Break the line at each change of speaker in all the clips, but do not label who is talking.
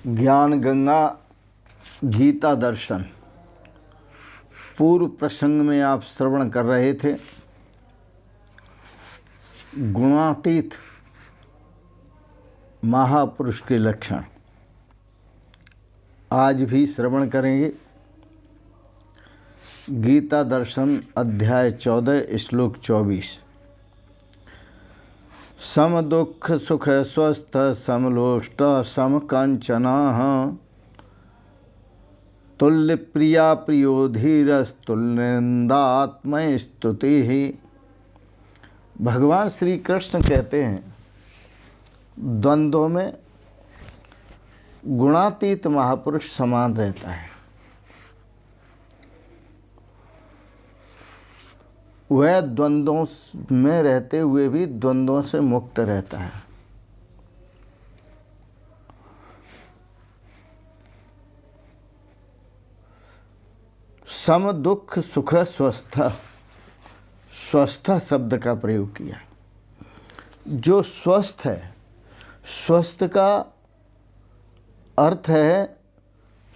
ज्ञान गंगा गीता दर्शन। पूर्व प्रसंग में आप श्रवण कर रहे थे गुणातीत महापुरुष के लक्षण। आज भी श्रवण करेंगे गीता दर्शन अध्याय 14 श्लोक 24। सम दुख सुख स्वस्थ समलोष्ट सम कंचना तुल्य प्रिया प्रियो धीरस तुल्य निंदात्मय स्तुति ही। भगवान श्री कृष्ण कहते हैं द्वंद्वों में गुणातीत महापुरुष समान रहता है। वह द्वंद्वों में रहते हुए भी द्वंद्वों से मुक्त रहता है। सम दुख सुख स्वस्थ, स्वस्थ शब्द का प्रयोग किया। जो स्वस्थ है, स्वस्थ का अर्थ है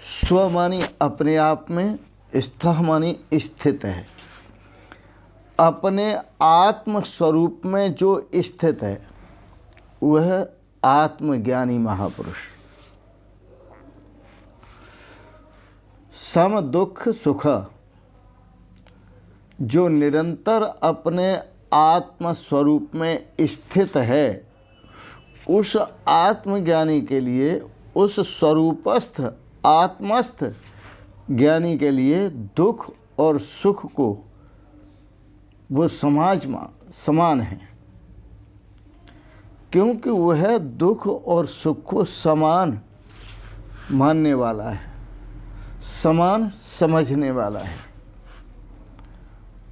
स्व मानी अपने आप में, स्थ मानी स्थित है, अपने आत्म स्वरूप में जो स्थित है वह आत्मज्ञानी महापुरुष। सम दुख सुख, जो निरंतर अपने आत्म स्वरूप में स्थित है, उस आत्मज्ञानी के लिए, उस स्वरूपस्थ आत्मस्थ ज्ञानी के लिए दुख और सुख को वो समाज में समान है, क्योंकि वह दुख और सुख को समान मानने वाला है, समान समझने वाला है।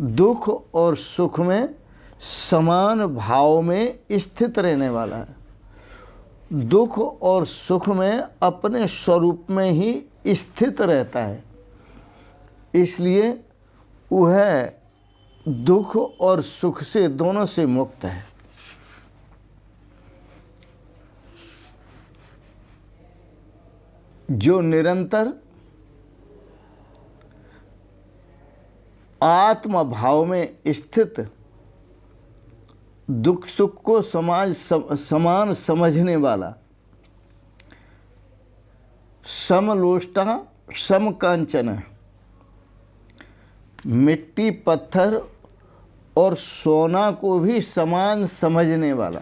दुख और सुख में समान भाव में स्थित रहने वाला है। दुख और सुख में अपने स्वरूप में ही स्थित रहता है, इसलिए वह दुख और सुख से दोनों से मुक्त है। जो निरंतर आत्म भाव में स्थित दुख सुख को समान समझने वाला, समलोष्टा समकांचन, मिट्टी पत्थर और सोना को भी समान समझने वाला,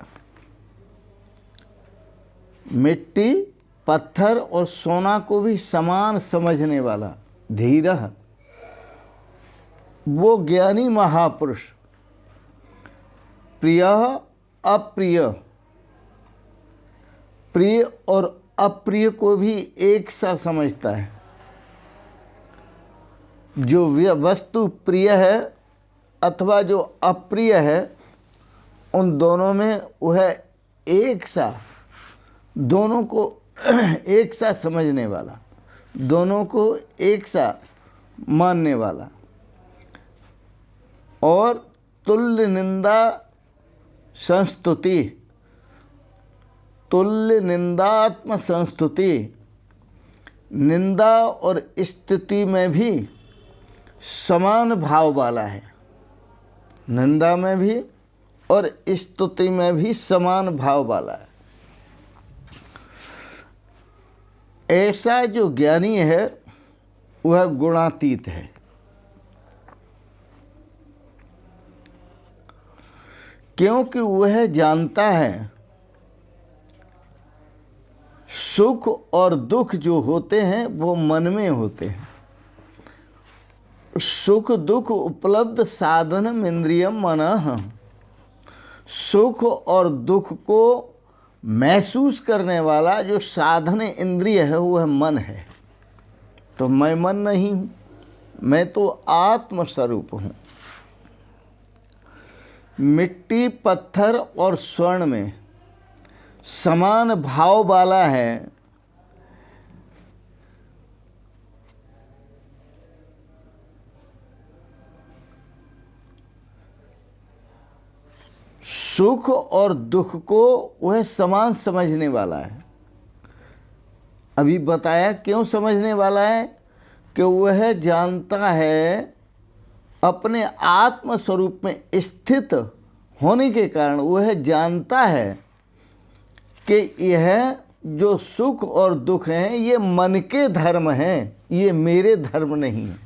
मिट्टी पत्थर और सोना को भी समान समझने वाला धीरह, वो ज्ञानी महापुरुष प्रिय अप्रिय, प्रिय और अप्रिय को भी एक सा समझता है। जो वस्तु प्रिय है अथवा जो अप्रिय है, उन दोनों में वह एक सा, दोनों को एक सा समझने वाला, दोनों को एक सा मानने वाला, और तुल्य निंदा संस्तुति, तुल्य निंदात्म संस्तुति, निंदा और स्तुति में भी समान भाव वाला है। निंदा में भी और स्तुति में भी समान भाव वाला है। ऐसा जो ज्ञानी है वह गुणातीत है। क्योंकि वह जानता है सुख और दुख जो होते हैं वो मन में होते हैं। सुख दुख उपलब्ध साधनम इंद्रियम मनः, सुख और दुख को महसूस करने वाला जो साधन इंद्रिय है वह मन है। तो मैं मन नहीं हूँ, मैं तो आत्मस्वरूप हूँ। मिट्टी पत्थर और स्वर्ण में समान भाव वाला है। सुख और दुख को वह समान समझने वाला है। अभी बताया क्यों समझने वाला है कि वह जानता है, अपने आत्म स्वरूप में स्थित होने के कारण वह जानता है कि यह जो सुख और दुख हैं ये मन के धर्म हैं, ये मेरे धर्म नहीं है।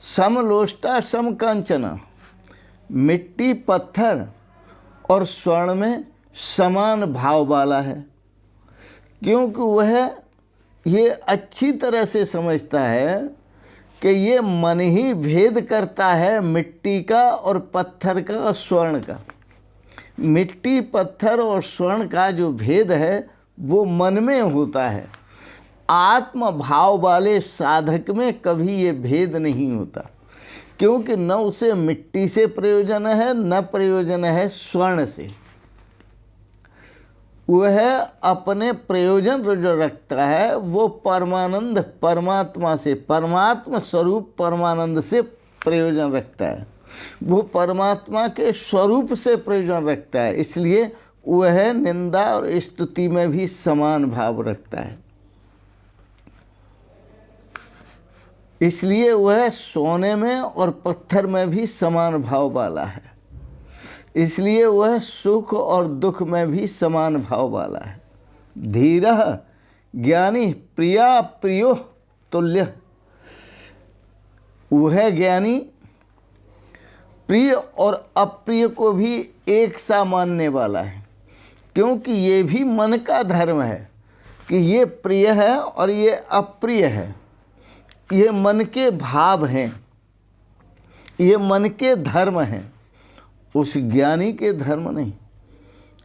समलोष्टा समकांचना, मिट्टी पत्थर और स्वर्ण में समान भाव वाला है, क्योंकि वह ये अच्छी तरह से समझता है कि ये मन ही भेद करता है मिट्टी का और पत्थर का और स्वर्ण का। मिट्टी पत्थर और स्वर्ण का जो भेद है वो मन में होता है। आत्म भाव वाले साधक में कभी ये भेद नहीं होता, क्योंकि न उसे मिट्टी से प्रयोजन है न प्रयोजन है स्वर्ण से। वह अपने प्रयोजन जो रखता है वो परमानंद परमात्मा से, परमात्मा स्वरूप परमानंद से प्रयोजन रखता है। वो परमात्मा के स्वरूप से प्रयोजन रखता है, इसलिए वह निंदा और स्तुति में भी समान भाव रखता है। इसलिए वह सोने में और पत्थर में भी समान भाव वाला है। इसलिए वह सुख और दुख में भी समान भाव वाला है। धीरः ज्ञानी प्रिया प्रियो तुल्य, वह ज्ञानी प्रिय और अप्रिय को भी एक सा मानने वाला है, क्योंकि ये भी मन का धर्म है कि ये प्रिय है और ये अप्रिय है। ये मन के भाव हैं, ये मन के धर्म हैं, उस ज्ञानी के धर्म नहीं।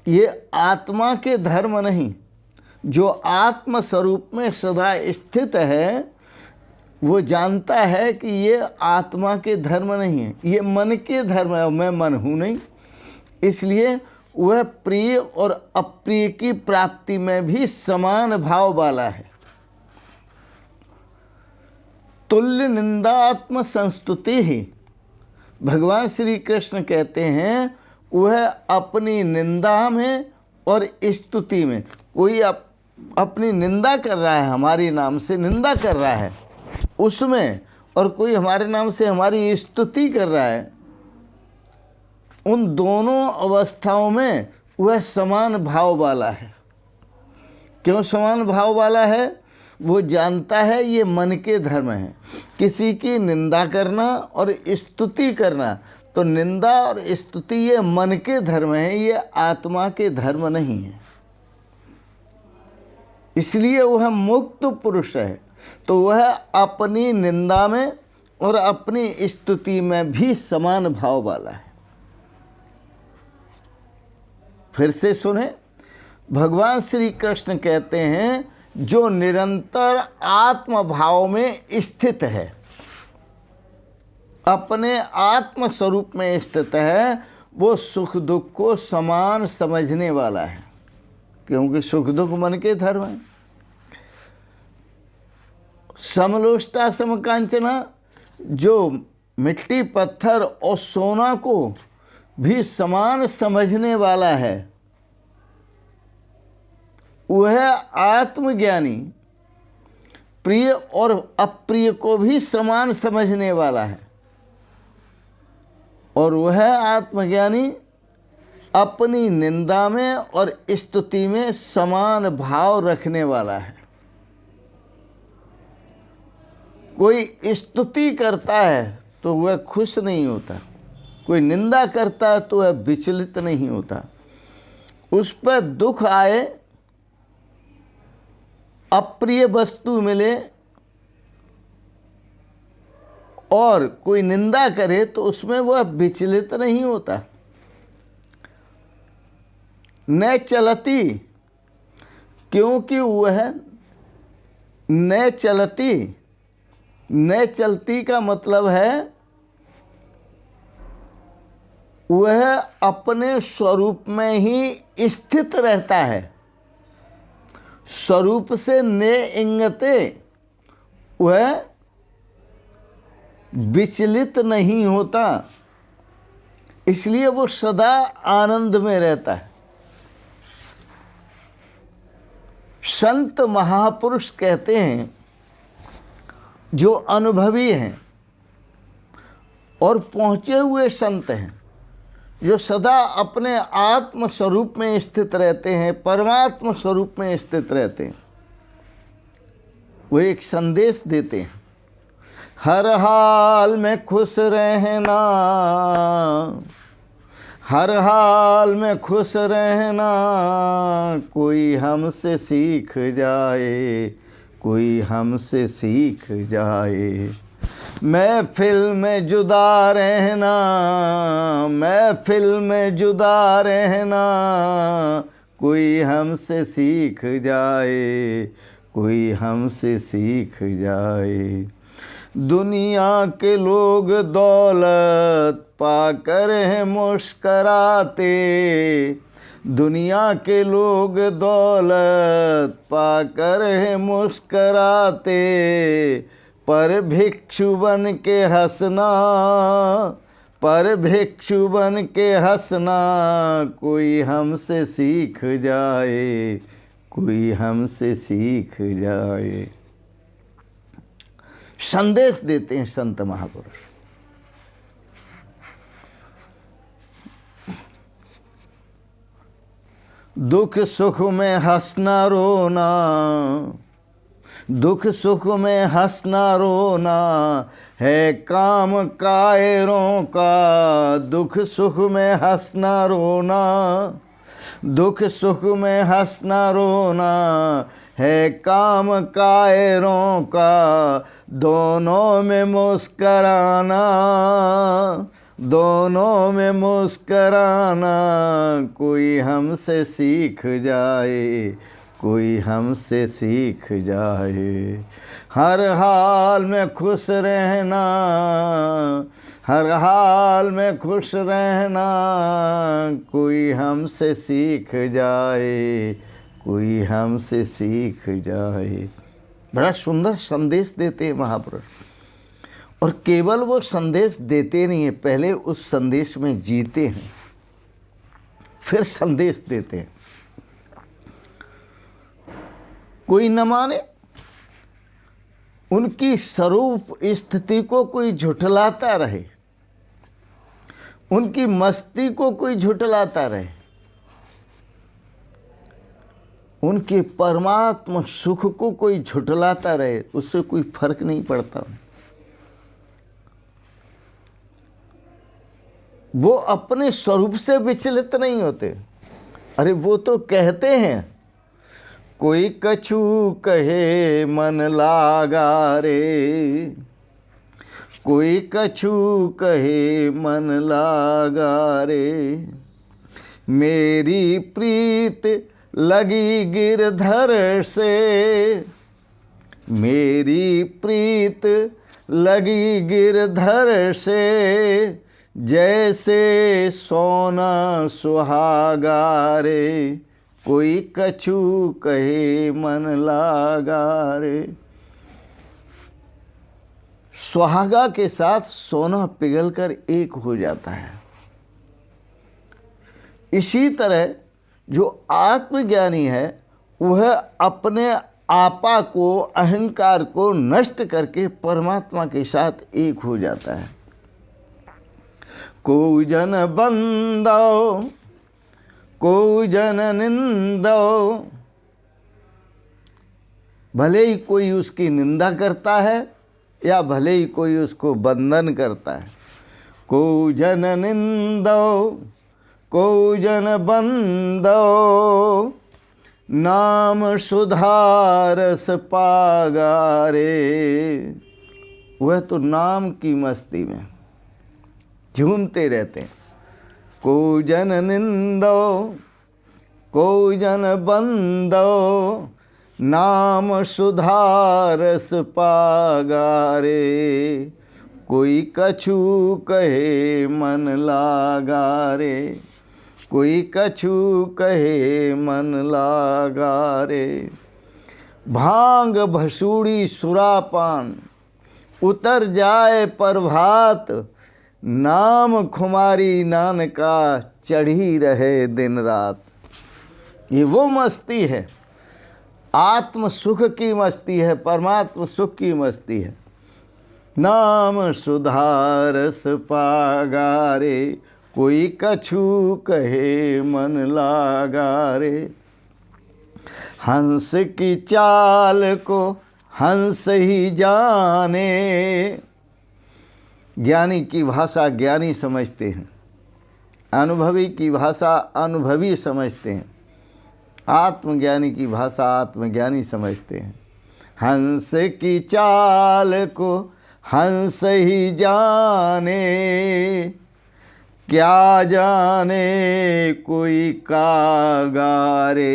ये आत्मा के धर्म नहीं। जो आत्म स्वरूप में सदा स्थित है वो जानता है कि ये आत्मा के धर्म नहीं है, ये मन के धर्म है। मैं मन हूँ नहीं, इसलिए वह प्रिय और अप्रिय की प्राप्ति में भी समान भाव वाला है। तुल्य निंदात्म संस्तुति ही, भगवान श्री कृष्ण कहते हैं वह अपनी निंदा में और स्तुति में, कोई अपनी निंदा कर रहा है, हमारी नाम से निंदा कर रहा है उसमें, और कोई हमारे नाम से हमारी स्तुति कर रहा है, उन दोनों अवस्थाओं में वह समान भाव वाला है। क्यों समान भाव वाला है? वो जानता है ये मन के धर्म है। किसी की निंदा करना और स्तुति करना, तो निंदा और स्तुति ये मन के धर्म है, ये आत्मा के धर्म नहीं है। इसलिए वह मुक्त पुरुष है, तो वह अपनी निंदा में और अपनी स्तुति में भी समान भाव वाला है। फिर से सुने, भगवान श्री कृष्ण कहते हैं जो निरंतर आत्म भाव में स्थित है, अपने आत्म स्वरूप में स्थित है, वो सुख दुख को समान समझने वाला है, क्योंकि सुख दुख मन के धर्म है। समलोष्टा समकांचना, जो मिट्टी पत्थर और सोना को भी समान समझने वाला है, वह आत्मज्ञानी प्रिय और अप्रिय को भी समान समझने वाला है, और वह आत्मज्ञानी अपनी निंदा में और स्तुति में समान भाव रखने वाला है। कोई स्तुति करता है तो वह खुश नहीं होता, कोई निंदा करता है तो वह विचलित नहीं होता। उस पर दुख आए, अप्रिय वस्तु मिले और कोई निंदा करे तो उसमें वह विचलित नहीं होता। न चलती, क्योंकि वह न चलती, न चलती का मतलब है वह अपने स्वरूप में ही स्थित रहता है। स्वरूप से ने इंगते, वह विचलित नहीं होता, इसलिए वो सदा आनंद में रहता है। संत महापुरुष कहते हैं जो अनुभवी हैं और पहुँचे हुए संत हैं, जो सदा अपने आत्म स्वरूप में स्थित रहते हैं, परमात्मा स्वरूप में स्थित रहते हैं, वो एक संदेश देते हैं, हर हाल में खुश रहना, हर हाल में खुश रहना, कोई हमसे सीख जाए, कोई हमसे सीख जाए। महफिल में जुदा रहना, महफिल में जुदा रहना, कोई हमसे सीख जाए, कोई हमसे सीख जाए। दुनिया के लोग दौलत पाकर हैं मुस्कराते, दुनिया के लोग दौलत पाकर हैं मुस्कराते, पर भिक्षु बन के हंसना, पर भिक्षु बन के हंसना, कोई हमसे सीख जाए, कोई हमसे सीख जाए। संदेश देते हैं संत महापुरुष। दुख सुख में हंसना रोना, दुख सुख में हंसना रोना, है काम कायरों का। दुख सुख में हंसना रोना, दुख सुख में हंसना रोना, है काम कायरों का। दोनों में मुस्कराना, दोनों में मुस्कराना, कोई हमसे सीख जाए, कोई हमसे सीख जाए। हर हाल में खुश रहना, हर हाल में खुश रहना, कोई हमसे सीख जाए, कोई हमसे सीख जाए। बड़ा सुंदर संदेश देते हैं महापुरुष। और केवल वो संदेश देते नहीं है, पहले उस संदेश में जीते हैं, फिर संदेश देते हैं। कोई न माने, उनकी स्वरूप स्थिति को कोई झुठलाता रहे, उनकी मस्ती को कोई झुठलाता रहे, उनके परमात्मा सुख को कोई झुठलाता रहे, उससे कोई फर्क नहीं पड़ता। वो अपने स्वरूप से विचलित नहीं होते। अरे वो तो कहते हैं, कोई कछु कहे मन लागा रे, कोई कछु कहे मन लागा रे, मेरी प्रीत लगी गिरधर से, मेरी प्रीत लगी गिरधर से, जैसे सोना सुहागा रे, कोई कछु कहे मन लागा रे। सुहागा के साथ सोना पिघलकर एक हो जाता है। इसी तरह जो आत्मज्ञानी है वह अपने आपा को, अहंकार को नष्ट करके परमात्मा के साथ एक हो जाता है। को जन बंदो, को जन निंदो, भले ही कोई उसकी निंदा करता है या भले ही कोई उसको बंधन करता है। को जन निंदो, को जन बंदो, नाम सुधारस पागा रे। वह तो नाम की मस्ती में झूमते रहते हैं। को जन निंदो, को जन बंदो, नाम सुधारस पागा रे, कोई कछु कहे मन लागा रे, कोई कछु कहे मन लागा रे। भांग भसूड़ी सुरापान, उतर जाए प्रभात, नाम खुमारी नानका, चढ़ी रहे दिन रात। ये वो मस्ती है आत्म सुख की मस्ती है, परमात्म सुख की मस्ती है। नाम सुधारस पागारे, कोई कछु कहे मन लागारे। हंस की चाल को हंस ही जाने, ज्ञानी की भाषा ज्ञानी समझते हैं, अनुभवी की भाषा अनुभवी समझते हैं, आत्मज्ञानी की भाषा आत्मज्ञानी समझते हैं। हंस की चाल को हंस ही जाने, क्या जाने कोई कागारे,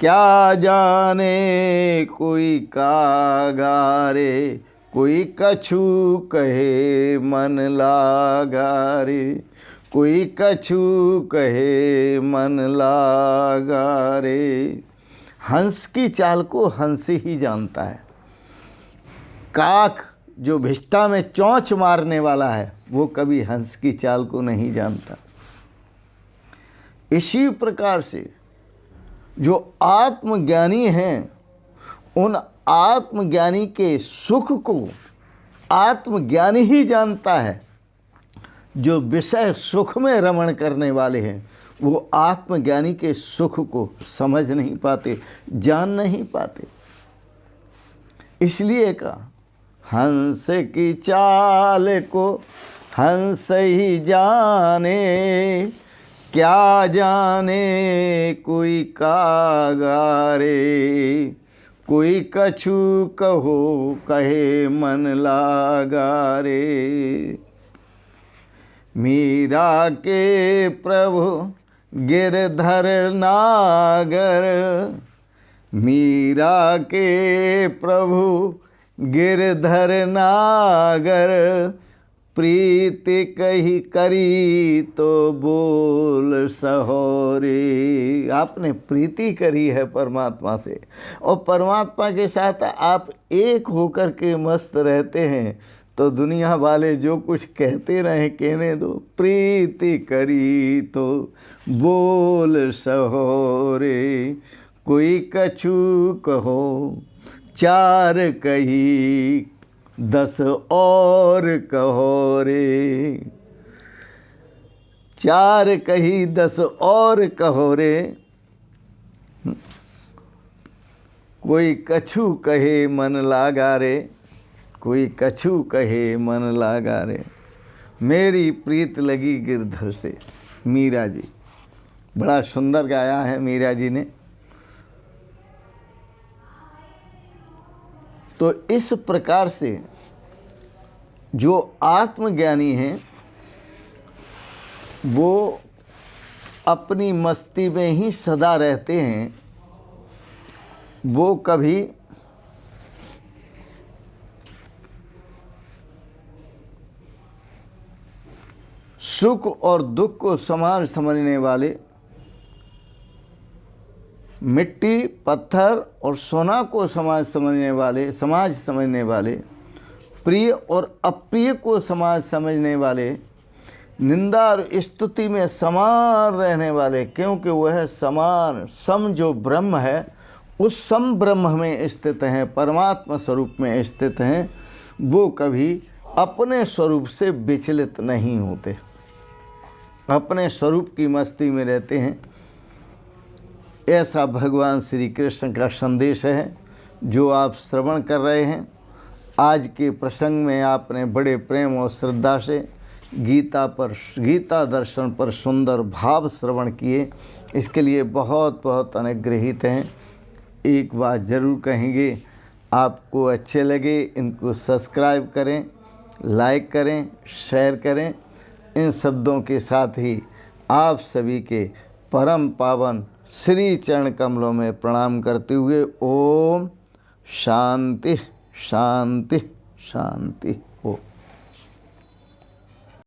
क्या जाने कोई कागारे, कोई कछु कहे मन लागारे, कोई कछु कहे मन लागारे। हंस की चाल को हंस ही जानता है। काक जो भिष्टा में चोंच मारने वाला है वो कभी हंस की चाल को नहीं जानता। इसी प्रकार से जो आत्मज्ञानी हैं उन आत्मज्ञानी के सुख को आत्मज्ञानी ही जानता है। जो विषय सुख में रमण करने वाले हैं वो आत्मज्ञानी के सुख को समझ नहीं पाते, जान नहीं पाते। इसलिए कहा हंस की चाल को हंस ही जाने, क्या जाने कोई कागारे, कोई कछु कहो कहे मन लागारे। मीरा के प्रभु गिरधर नागर, मीरा के प्रभु गिरधर नागर, प्रीति कही करी तो बोल सहोरे। आपने प्रीति करी है परमात्मा से और परमात्मा के साथ आप एक होकर के मस्त रहते हैं तो दुनिया वाले जो कुछ कहते रहे कहने दो। प्रीति करी तो बोल सहोरे, कोई कछु कहो चार कही 10 और कहो रे, 4 कही 10 और कहो रे, कोई कछु कहे मन लागा रे, कोई कछु कहे मन लागा रे। मेरी प्रीत लगी गिरधर से। मीरा जी बड़ा सुंदर गाया है मीरा जी ने। तो इस प्रकार से जो आत्मज्ञानी हैं वो अपनी मस्ती में ही सदा रहते हैं। वो कभी सुख और दुख को समान समझने वाले, मिट्टी पत्थर और सोना को समाज समझने वाले, प्रिय और अप्रिय को समाज समझने वाले, निंदा और स्तुति में समान रहने वाले, क्योंकि वह समान सम जो ब्रह्म है उस सम ब्रह्म में स्थित हैं, परमात्मा स्वरूप में स्थित हैं। वो कभी अपने स्वरूप से विचलित नहीं होते, अपने स्वरूप की मस्ती में रहते हैं। ऐसा भगवान श्री कृष्ण का संदेश है जो आप श्रवण कर रहे हैं। आज के प्रसंग में आपने बड़े प्रेम और श्रद्धा से गीता दर्शन पर सुंदर भाव श्रवण किए, इसके लिए बहुत बहुत अनुग्रहित हैं। एक बात ज़रूर कहेंगे, आपको अच्छे लगे इनको सब्सक्राइब करें, लाइक करें, शेयर करें। इन शब्दों के साथ ही आप सभी के परम पावन श्री चरण कमलों में प्रणाम करते हुए ओम शांति शांति शांति।